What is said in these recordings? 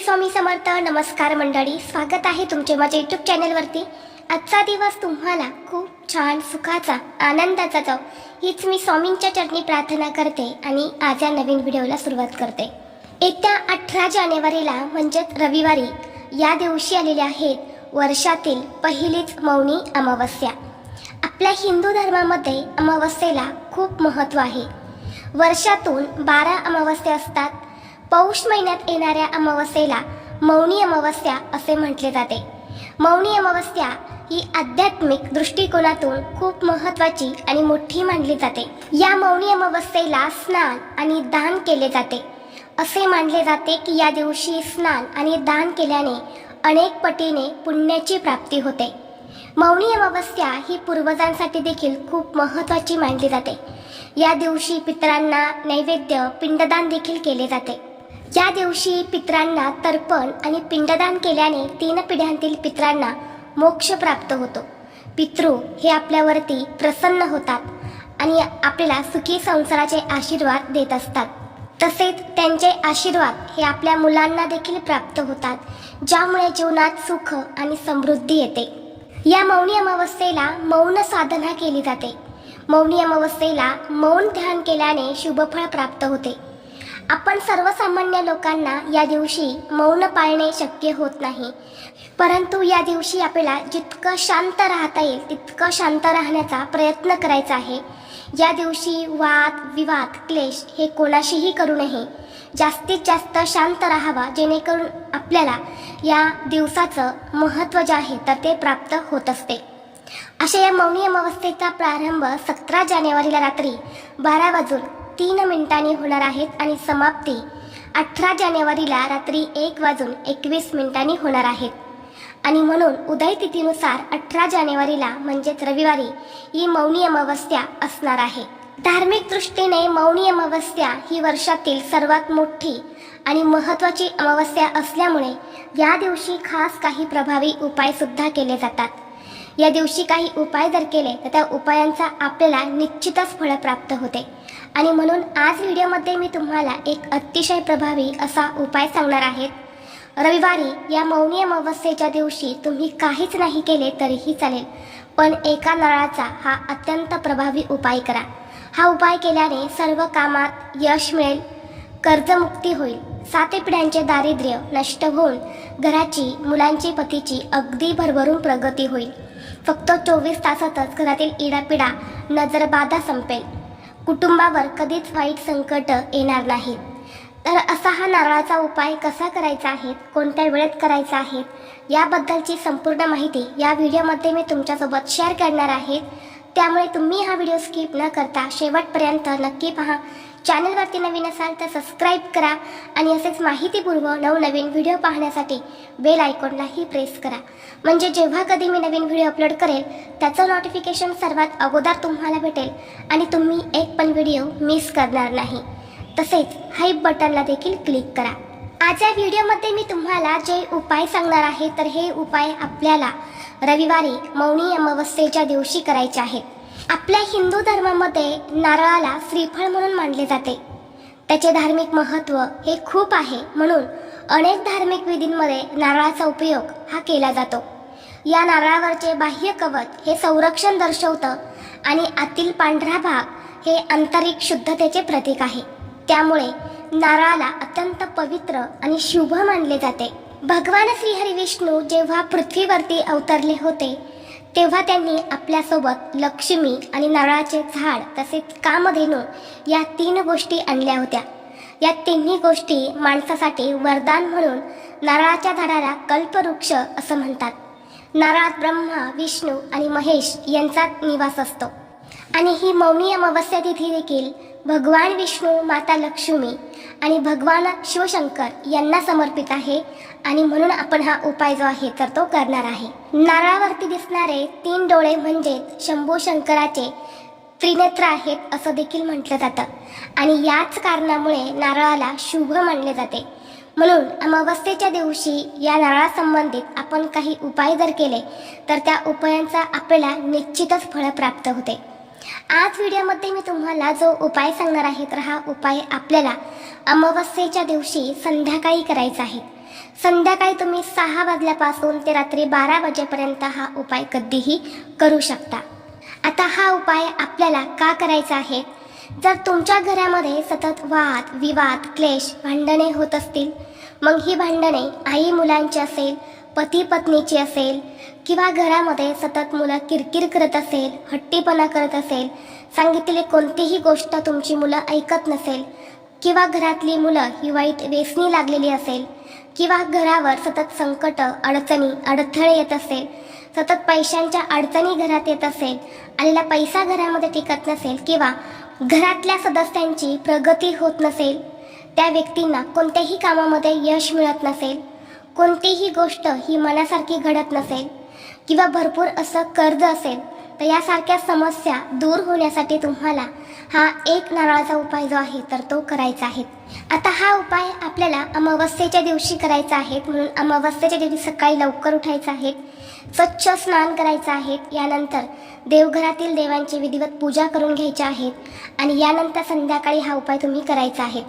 स्वामी समर्थ. नमस्कार मंडळी, स्वागत आहे तुमचे माझ्या यूट्यूब चॅनलवरती. आजचा दिवस तुम्हाला खूप छान, सुखाचा, आनंदाचा जाओ हीच मी स्वामींच्या चरणी प्रार्थना करते आणि आज या नवीन व्हिडिओला सुरुवात करते. येत्या 18 जानेवारीला म्हणजेच रविवारी या दिवशी आलेल्या आहेत वर्षातील पहिलीच मौनी अमावस्या. आपल्या हिंदू धर्मामध्ये अमावस्येला खूप महत्त्व आहे. वर्षातून 12 अमावस्या असतात. पौष महिन्यात येणाऱ्या अमावस्येला मौनी अमावस्या असे म्हटले जाते. मौनी अमावस्या ही आध्यात्मिक दृष्टिकोनातून खूप महत्त्वाची आणि मोठी मानली जाते. या मौनी अमावस्येला स्नान आणि दान केले जाते. असे मानले जाते की या दिवशी स्नान आणि दान केल्याने अनेक पटीने पुण्याची प्राप्ती होते. मौनी अमावस्या ही पूर्वजांसाठी देखील खूप महत्त्वाची मानली जाते. या दिवशी पितरांना नैवेद्य, पिंडदान देखील केले जाते. या दिवशी पितरांना तर्पण आणि पिंडदान केल्याने 3 पिढ्यांतील पितरांना मोक्ष प्राप्त होतो. पितृ हे आपल्यावरती प्रसन्न होतात आणि आपल्याला सुखी संसाराचे आशीर्वाद देत असतात. तसेच त्यांचे आशीर्वाद हे आपल्या मुलांना देखील प्राप्त होतात, ज्यामुळे जीवनात सुख आणि समृद्धी येते. या मौनी अमावस्येला मौन साधना केली जाते. मौनी अमावस्येला मौन ध्यान केल्याने शुभफळ प्राप्त होते. आपण सर्वसामान्य लोकांना या दिवशी मौन पाळणे शक्य होत नाही, परंतु या दिवशी आपल्याला जितकं शांत राहता येईल तितकं शांत राहण्याचा प्रयत्न करायचा आहे. या दिवशी वाद विवाद क्लेश हे कोणाशीही करू नये. जास्तीत जास्त शांत राहावा, जेणेकरून आपल्याला या दिवसाचं महत्त्व जे आहे तर ते प्राप्त होत असते. अशा या मौनी अमावस्येचा प्रारंभ 17 जानेवारीला रात्री 12:03 होणार आहेत आणि समाप्ती 18 जानेवारीला रात्री 1:21 होणार आहेत. आणि म्हणून उदय तिथीनुसार 18 जानेवारीला म्हणजेच रविवारी ही मौनी अमावस्या असणार आहे. धार्मिक दृष्टीने मौनी अमावस्या ही वर्षातील सर्वात मोठी आणि महत्त्वाची अमावस्या असल्यामुळे या दिवशी खास काही प्रभावी उपाय सुद्धा केले जातात. या दिवशी काही उपाय जर केले तर त्या उपायांचा आपल्याला निश्चितच फळ प्राप्त होते. आणि म्हणून आज व्हिडिओमध्ये मी तुम्हाला एक अतिशय प्रभावी असा उपाय सांगणार आहे. रविवारी या मौनी अमावस्येच्या दिवशी तुम्ही काहीच नाही केले तरीही चालेल, पण एका नारळाचा हा अत्यंत प्रभावी उपाय करा. हा उपाय केल्याने सर्व कामात यश मिळेल, कर्जमुक्ती होईल, 7 पिढ्यांचे दारिद्र्य नष्ट होऊन घराची, मुलांची, पतीची अगदी भरभरून प्रगती होईल. फक्त 24 तासातच घरातील इडापिडा, नजरबाधा संपेल. कुटुंबावर कधीच वाईट संकट येणार नाही. तर असा हा नारळाचा उपाय कसा करायचा आहे, कोणत्या वेळेत करायचा आहे, याबद्दलची संपूर्ण माहिती या व्हिडिओमध्ये मी तुमच्यासोबत शेअर करणार आहे. त्यामुळे तुम्ही हा व्हिडिओ स्किप न करता शेवटपर्यंत नक्की पहा. चॅनलवरती नवीन असाल तर सबस्क्राईब करा आणि असेच माहितीपूर्व नवनवीन व्हिडिओ पाहण्यासाठी बेल आयकॉनलाही प्रेस करा. म्हणजे जेव्हा कधी मी नवीन व्हिडिओ अपलोड करेल त्याचं नोटिफिकेशन सर्वात अगोदर तुम्हाला भेटेल आणि तुम्ही एक पण व्हिडिओ मिस करणार नाही. तसेच हाईप बटनला देखील क्लिक करा. आज या व्हिडिओमध्ये मी तुम्हाला जे उपाय सांगणार आहे तर हे उपाय आपल्याला रविवारी मौनी अमावस्येच्या दिवशी करायचे आहेत. आपल्या हिंदू धर्मामध्ये नारळाला श्रीफळ म्हणून मानले जाते. त्याचे धार्मिक महत्त्व हे खूप आहे, म्हणून अनेक धार्मिक विधींमध्ये नारळाचा उपयोग हा केला जातो. या नारळावरचे बाह्य कवच हे संरक्षण दर्शवतं आणि आतील पांढरा भाग हे आंतरिक शुद्धतेचे प्रतीक आहे. त्यामुळे नारळाला अत्यंत पवित्र आणि शुभ मानले जाते. भगवान श्रीहरी विष्णू जेव्हा पृथ्वीवरती अवतरले होते तेव्हा त्यांनी आपल्यासोबत लक्ष्मी आणि नारळाचे झाड तसेच कामधेनू या 3 गोष्टी आणल्या होत्या. या 3 गोष्टी माणसासाठी वरदान म्हणून नारळाच्या झाडाला कल्पवृक्ष असं म्हणतात. नारळात ब्रह्मा, विष्णू आणि महेश यांचा निवास असतो. आणि ही मौनी अमावस्या तिथी देखील भगवान विष्णू, माता लक्ष्मी आणि भगवान शिवशंकर यांना समर्पित आहे. आणि म्हणून आपण हा उपाय जो आहे तर तो करणार आहे. नारळावरती दिसणारे 3 डोळे म्हणजेच शंभू शंकराचे त्रिनेत्र आहेत असं देखील म्हटलं जातं. आणि याच कारणामुळे नारळाला शुभ मानले जाते. म्हणून अमावस्येच्या दिवशी या नारळासंबंधित आपण काही उपाय जर केले तर त्या उपायांचा आपल्याला निश्चितच फळ प्राप्त होते. आज व्हिडिओमध्ये मी तुम्हाला जो उपाय सांगणार आहे तर हा उपाय आपल्याला अमावस्येच्या दिवशी संध्याकाळी करायचा आहे. संध्याकाळी तुम्ही 6 वाजल्यापासून ते रात्री 12 वाजेपर्यंत हा उपाय कधीही करू शकता. आता हा उपाय आपल्याला का करायचा आहे? जर तुमच्या घरामध्ये सतत वाद विवाद क्लेश भांडणे होत असतील, मग ही भांडणे आई मुलांची असेल, पती पत्नीची असेल, किंवा घरामध्ये सतत मुलं किरकिर करत असेल, हट्टीपणा करत असेल, सांगितलेली कोणतीही गोष्ट तुमची मुलं ऐकत नसेल, किंवा घरातली मुलं ही वाईट व्यसनी लागलेली असेल, किंवा घरावर सतत संकट अडचणी अडथळे येत असेल, सतत पैशांच्या अडचणी घरात येत असेल, आलेला पैसा घरामध्ये टिकत नसेल, किंवा घरातल्या सदस्यांची प्रगती होत नसेल, त्या व्यक्तींना कोणत्याही कामामध्ये यश मिळत नसेल, कोणतीही गोष्ट ही मनासारखी घडत नसेल, किंवा भरपूर असं कर्ज असेल, तर यासारख्या समस्या दूर होण्यासाठी तुम्हाला हा एक नारळाचा उपाय जो आहे तर तो करायचा आहे. आता हा उपाय आपल्याला अमावस्येच्या दिवशी करायचा आहे, म्हणून अमावस्येच्या दिवशी सकाळी लवकर उठायचं आहे, स्वच्छ स्नान करायचं आहे, यानंतर देवघरातील देवांची विधिवत पूजा करून घ्यायची आहे आणि यानंतर संध्याकाळी हा उपाय तुम्ही करायचा आहे.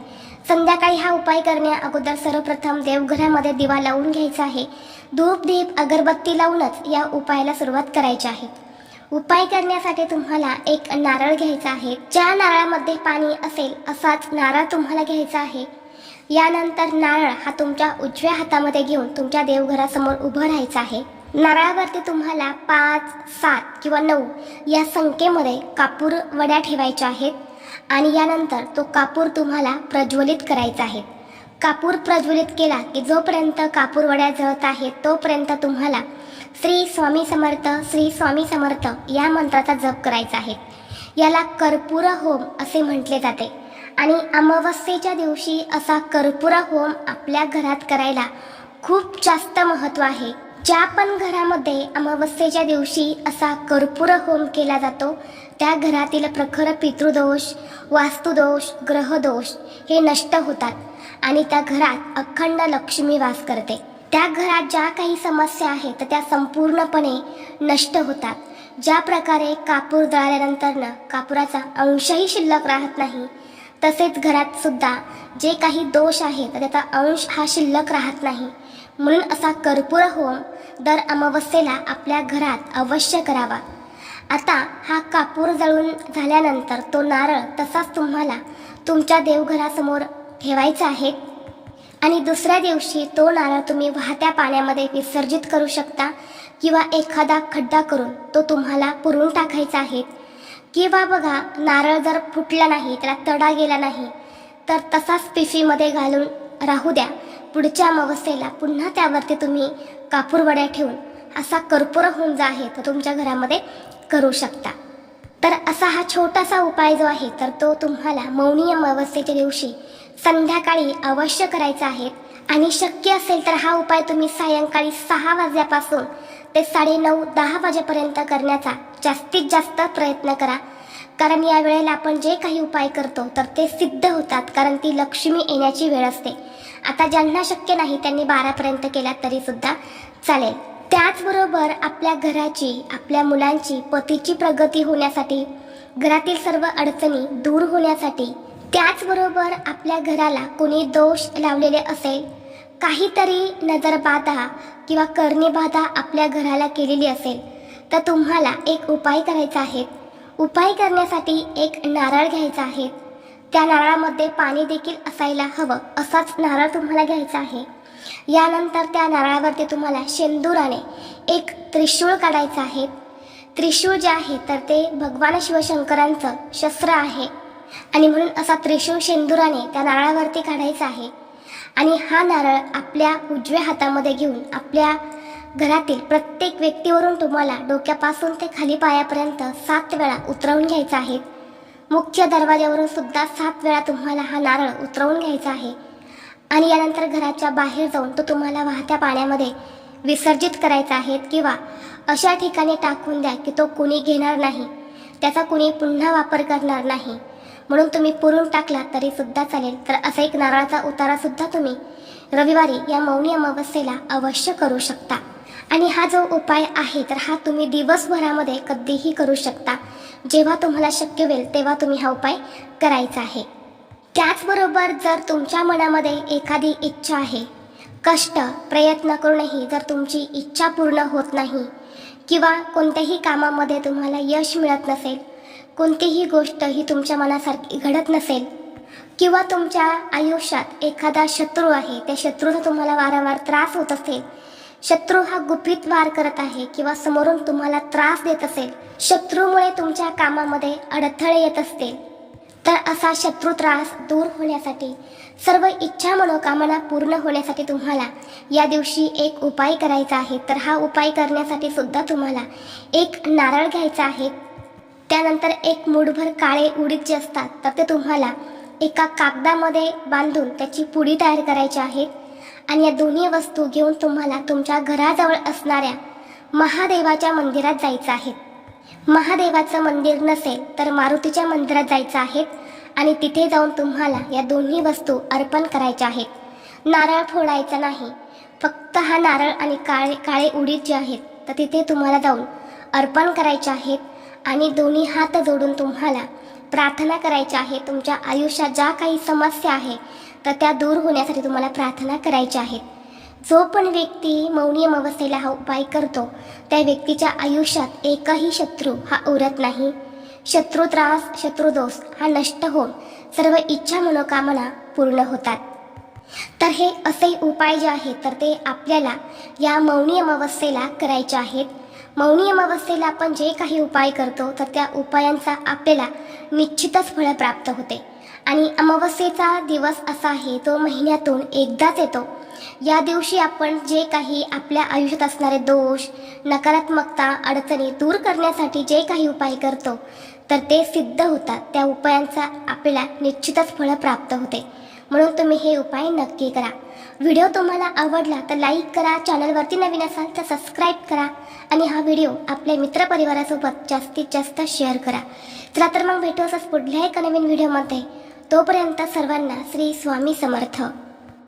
संध्याकाळी हा उपाय करण्या अगोदर सर्वप्रथम देवघरामध्ये दिवा लावून घ्यायचा आहे. धूप दीप अगरबत्ती लावूनच या उपायाला सुरुवात करायची आहे. उपाय करण्यासाठी तुम्हाला एक नारळ घ्यायचा आहे. ज्या नारळामध्ये पाणी असेल असाच नारळ तुम्हाला घ्यायचा आहे. यानंतर नारळ हा तुमच्या उजव्या हातामध्ये घेऊन तुमच्या देवघरासमोर उभं राहायचं आहे. नारळावरती तुम्हाला 5, 7 किंवा 9 या संख्येमध्ये कापूर वड्या ठेवायच्या आहेत आणि यानंतर तो कापूर तुम्हाला प्रज्वलित करायचा आहे. कापूर प्रज्वलित केला की जोपर्यंत कापूर वड्या जळत आहेत तोपर्यंत तुम्हाला श्री स्वामी समर्थ श्री स्वामी समर्थ या मंत्राचा जप करायचा आहे. याला कर्पूर होम असे म्हटले जाते आणि अमावस्येच्या दिवशी असा कर्पूर होम आपल्या घरात करायला खूप जास्त महत्त्व आहे. ज्या पण घरामध्ये अमावस्येच्या दिवशी असा कर्पूर होम केला जातो त्या घरातील प्रखर पितृदोष, वास्तुदोष, ग्रहदोष हे नष्ट होतात आणि त्या घरात अखंड लक्ष्मी वास करते. त्या घरात ज्या काही समस्या आहेत तर त्या संपूर्णपणे नष्ट होतात. ज्या प्रकारे कापूर जळाल्यानंतर कापुराचा अंशही शिल्लक राहत नाही, तसेच घरात सुद्धा जे काही दोष आहेत तर त्याचा अंश हा शिल्लक राहत नाही. म्हणून असा कर्पूर होम दर अमावस्येला आपल्या घरात अवश्य करावा. आता हा कापूर जळून झाल्यानंतर तो नारळ तसाच तुम्हाला तुमच्या देवघरासमोर ठेवायचा आहे आणि दुसऱ्या दिवशी तो नारळ तुम्ही वाहत्या पाण्यामध्ये विसर्जित करू शकता किंवा एखादा खड्डा करून तो तुम्हाला पुरून टाकायचा आहे. किंवा बघा, नारळ जर फुटला नाही, त्याला तडा गेला नाही, तर तसाच पिशवीमध्ये घालून राहू द्या. पुढच्या अमावस्येला पुन्हा त्यावरती तुम्ही कापूर वड्या ठेवून असा कर्पूर होम जो आहे तो तुमच्या घरामध्ये करू शकता. तर असा हा छोटासा उपाय जो आहे तर तो तुम्हाला मौनी अमावस्येच्या दिवशी संध्याकाळी अवश्य करायचा आहे आणि शक्य असेल तर हा उपाय तुम्ही सायंकाळी 6 वाजल्यापासून ते 9:30, 10 वाजेपर्यंत करण्याचा जास्तीत जास्त प्रयत्न करा. कारण या वेळेला आपण जे काही उपाय करतो तर ते सिद्ध होतात, कारण ती लक्ष्मी येण्याची वेळ असते. आता ज्यांना शक्य नाही त्यांनी 12पर्यंत केला तरी सुद्धा चालेल. त्याचबरोबर आपल्या घराची, आपल्या मुलांची, पतीची प्रगती होण्यासाठी, घरातील सर्व अडचणी दूर होण्यासाठी, त्याचबरोबर आपल्या घराला कोणी दोष लावलेले असेल, काहीतरी नजरबाधा किंवा करणीबाधा आपल्या घराला केलेली असेल, तर तुम्हाला एक उपाय करायचा आहे. उपाय करण्यासाठी एक नारळ घ्यायचा आहे. त्या नारळामध्ये पाणी देखील असायला हवं असाच नारळ तुम्हाला घ्यायचा आहे. यानंतर त्या नारळावरती तुम्हाला शेंदुराने एक त्रिशूळ काढायचं आहे. त्रिशूळ जे आहे तर ते भगवान शिवशंकरांचं शस्त्र आहे आणि म्हणून असा त्रिशूळ शेंदुराने त्या नारळावरती काढायचा आहे. आणि हा नारळ आपल्या उजव्या हातामध्ये घेऊन आपल्या घरातील प्रत्येक व्यक्तीवरून तुम्हाला डोक्यापासून ते खाली पायापर्यंत 7 वेळा उतरवून घ्यायचा आहे. मुख्य दरवाजावरून सुद्धा 7 वेळा तुम्हाला हा नारळ उतरवून घ्यायचा आहे आणि यानंतर घराच्या बाहेर जाऊन तो तुम्हाला वाहत्या पाण्यामध्ये विसर्जित करायचा आहे किंवा अशा ठिकाणी टाकून द्या की तो कुणी घेणार नाही, त्याचा कुणी पुन्हा वापर करणार नाही. म्हणून तुम्ही पुरून टाकला तरी सुद्धा चालेल. तर असा एक नारळाचा उतारा सुद्धा तुम्ही रविवारी या मौनी अमावस्येला अवश्य करू शकता. आणि हा जो उपाय आहे तर हा तुम्ही दिवसभरामध्ये कधीही करू शकता. जेव्हा तुम्हाला शक्य होईल तेव्हा तुम्ही हा उपाय करायचा आहे. त्याचबरोबर जर तुमच्या मनामध्ये एखादी इच्छा आहे, कष्ट प्रयत्न करूनही जर तुमची इच्छा पूर्ण होत नाही किंवा कोणत्याही कामामध्ये तुम्हाला यश मिळत नसेल, कोणतीही गोष्ट ही तुमच्या मनासारखी घडत नसेल किंवा तुमच्या आयुष्यात एखादा शत्रू आहे, त्या शत्रूचा तुम्हाला वारंवार त्रास होत असेल, शत्रू हा गुपित वार करत आहे किंवा समोरून तुम्हाला त्रास देत असेल, शत्रूमुळे तुमच्या कामामध्ये अडथळे येत असतील, तर असा शत्रू त्रास दूर होण्यासाठी, सर्व इच्छा मनोकामना पूर्ण होण्यासाठी तुम्हाला या दिवशी एक उपाय करायचा आहे. तर हा उपाय करण्यासाठी सुद्धा तुम्हाला एक नारळ घ्यायचा आहे. त्यानंतर एक मूठभर काळे उडीद जे असतात तर ते तुम्हाला एका कागदामध्ये बांधून त्याची पुडी तयार करायची आहे. आणि या दोन्ही वस्तू घेऊन तुम्हाला तुमच्या घराजवळ असणाऱ्या महादेवाच्या मंदिरात जायचं आहे. महादेवाचं मंदिर नसेल तर मारुतीच्या मंदिरात जायचं आहे आणि तिथे जाऊन तुम्हाला या दोन्ही वस्तू अर्पण करायच्या आहेत. नारळ फोडायचा नाही, फक्त हा नारळ आणि काळे उडीद जे आहेत तर तिथे तुम्हाला जाऊन अर्पण करायचे आहेत. आणि दोन्ही हात जोडून तुम्हाला प्रार्थना करायची आहे. तुमच्या आयुष्यात ज्या काही समस्या आहे तर त्या दूर होण्यासाठी तुम्हाला प्रार्थना करायची आहेत. जो पण व्यक्ती मौनी अमावस्येला हा उपाय करतो त्या व्यक्तीच्या आयुष्यात एकही शत्रू हा उरत नाही. शत्रू त्रास, शत्रुदोष हा नष्ट होऊन सर्व इच्छा मनोकामना पूर्ण होतात. तर हे असे उपाय जे आहेत तर ते आपल्याला या मौनी अमावस्येला करायचे आहेत. मौनी अमावस्येला आपण जे काही उपाय करतो तर त्या उपायांचा आपल्याला निश्चितच फळ प्राप्त होते. आणि अमावस्येचा दिवस असा आहे तो महिन्यातून एकदाच येतो. या दिवशी आपण जे काही आपल्या आयुष्यात असणारे दोष, नकारात्मकता, अडचणी दूर करण्यासाठी जे काही उपाय करतो तर ते सिद्ध होतात. त्या उपायांचा आपल्याला निश्चितच फळ प्राप्त होते. म्हणून तुम्ही हे उपाय नक्की करा. व्हिडिओ तुम्हाला आवडला तर लाईक करा, चॅनलवरती नवीन असाल तर सबस्क्राईब करा आणि हा व्हिडिओ आपल्या मित्रपरिवारासोबत जास्तीत जास्त शेअर करा. चला तर मग भेटू असंच पुढल्या एका नवीन व्हिडिओमध्ये. तोपर्यंत सर्वांना श्री स्वामी समर्थ.